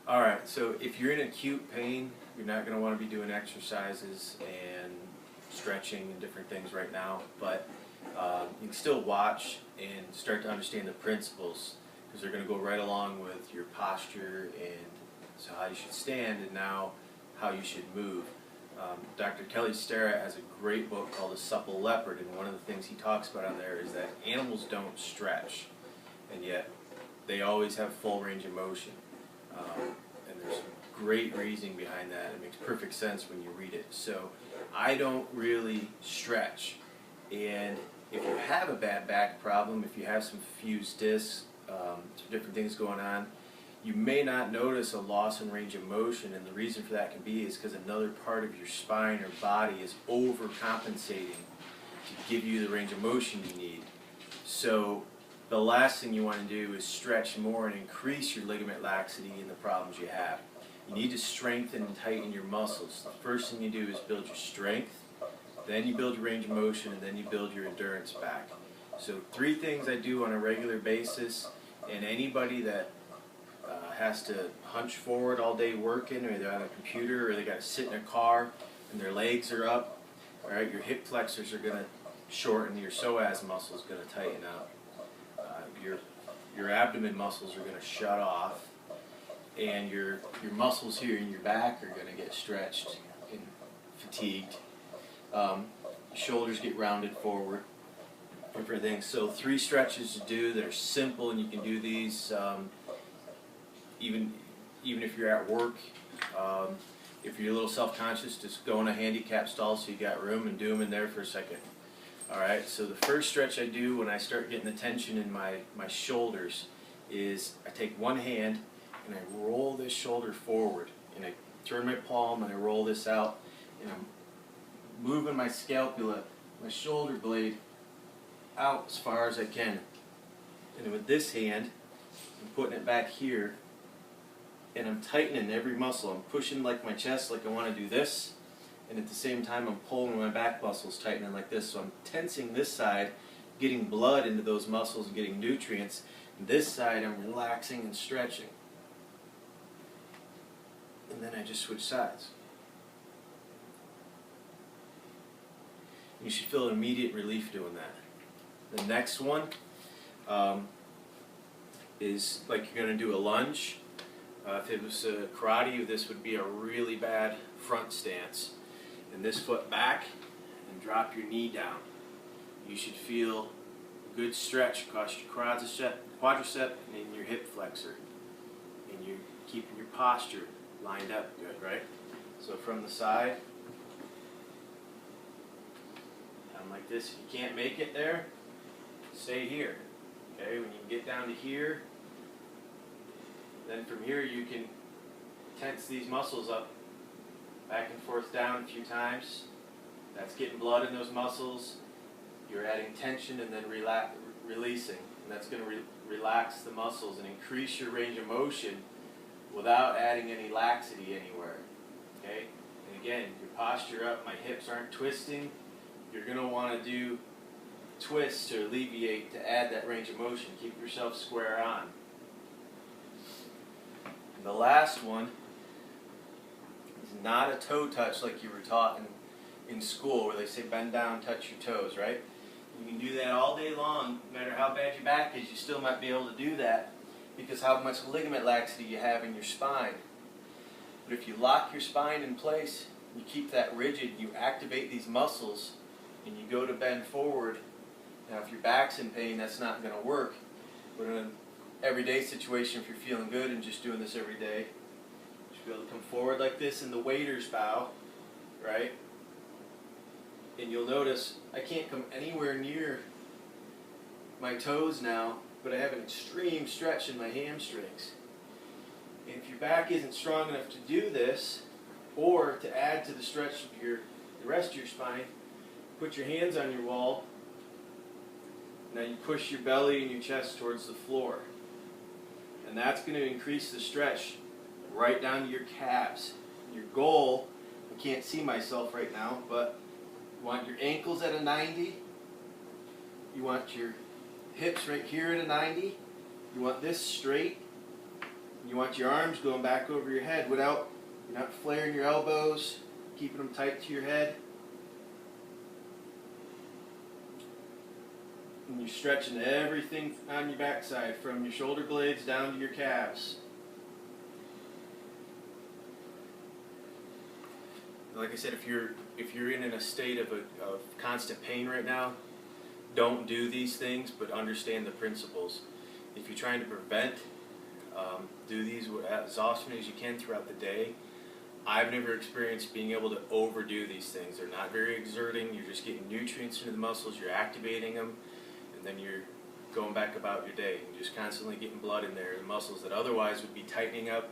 Alright, so if you're in acute pain, you're not going to want to be doing exercises and stretching and different things right now, but you can still watch and start to understand the principles, because they're going to go right along with your posture and so how you should stand and now how you should move. Dr. Kelly Starrett has a great book called The Supple Leopard, and one of the things he talks about on there is that animals don't stretch, and yet they always have full range of motion. And there's great reasoning behind that. It makes perfect sense when you read it. So I don't really stretch. And if you have a bad back problem, if you have some fused discs, some different things going on, you may not notice a loss in range of motion, and the reason for that can be is because another part of your spine or body is overcompensating to give you the range of motion you need. So the last thing you want to do is stretch more and increase your ligament laxity and the problems you have. You need to strengthen and tighten your muscles. The first thing you do is build your strength, then you build your range of motion, and then you build your endurance back. So 3 things I do on a regular basis, and anybody that has to hunch forward all day working, or they're on a computer, or they got to sit in a car and their legs are up, all right, your hip flexors are going to shorten, your psoas muscle is going to tighten up. Your abdomen muscles are going to shut off, and your muscles here in your back are going to get stretched and fatigued. Your shoulders get rounded forward, different things. So 3 stretches to do that are simple, and you can do these even if you're at work. If you're a little self-conscious, just go in a handicap stall so you got room and do them in there for a second. Alright, so the first stretch I do when I start getting the tension in my shoulders is I take one hand and I roll this shoulder forward, and I turn my palm and I roll this out, and I'm moving my scapula, my shoulder blade, out as far as I can. And with this hand, I'm putting it back here, and I'm tightening every muscle. I'm pushing like my chest, like I want to do this, and at the same time I'm pulling my back muscles, tightening like this. So I'm tensing this side, getting blood into those muscles and getting nutrients. And this side I'm relaxing and stretching. And then I just switch sides. You should feel immediate relief doing that. The next one is like you're going to do a lunge. If it was karate, this would be a really bad front stance. And this foot back, and drop your knee down. You should feel a good stretch across your quadricep and in your hip flexor. And you're keeping your posture lined up good, right? So from the side, down like this. If you can't make it there, stay here. Okay, when you get down to here, then from here you can tense these muscles up, back and forth down a few times. That's getting blood in those muscles. You're adding tension and then releasing. And that's going to relax the muscles and increase your range of motion without adding any laxity anywhere. Okay? And again, your posture up, my hips aren't twisting. You're going to want to do twists to alleviate, to add that range of motion. Keep yourself square on. And the last one is not a toe touch like you were taught in school, where they say bend down, touch your toes, right? You can do that all day long. No matter how bad your back is, you still might be able to do that because how much ligament laxity you have in your spine. But if you lock your spine in place, you keep that rigid, you activate these muscles, and you go to bend forward. Now if your back's in pain, that's not going to work. But in an everyday situation, if you're feeling good and just doing this every day, you should be able to come forward like this in the waiter's bow, right? And you'll notice I can't come anywhere near my toes now, but I have an extreme stretch in my hamstrings. And if your back isn't strong enough to do this, or to add to the stretch of the rest of your spine, put your hands on your wall. Now you push your belly and your chest towards the floor. And that's going to increase the stretch right down to your calves. Your goal, I can't see myself right now, but you want your ankles at a 90. You want your hips right here at a 90. You want this straight. You want your arms going back over your head without, you're not flaring your elbows, keeping them tight to your head. And you're stretching everything on your backside, from your shoulder blades down to your calves. Like I said, if you're in a state of constant pain right now, don't do these things, but understand the principles. If you're trying to prevent, do these as often as you can throughout the day. I've never experienced being able to overdo these things. They're not very exerting. You're just getting nutrients into the muscles. You're activating them, and then you're going back about your day. You're just constantly getting blood in there. The muscles that otherwise would be tightening up,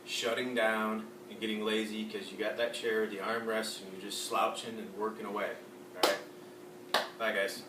shutting down, and getting lazy because you got that chair, the armrest, and you're just slouching and working away. All right? Bye, guys.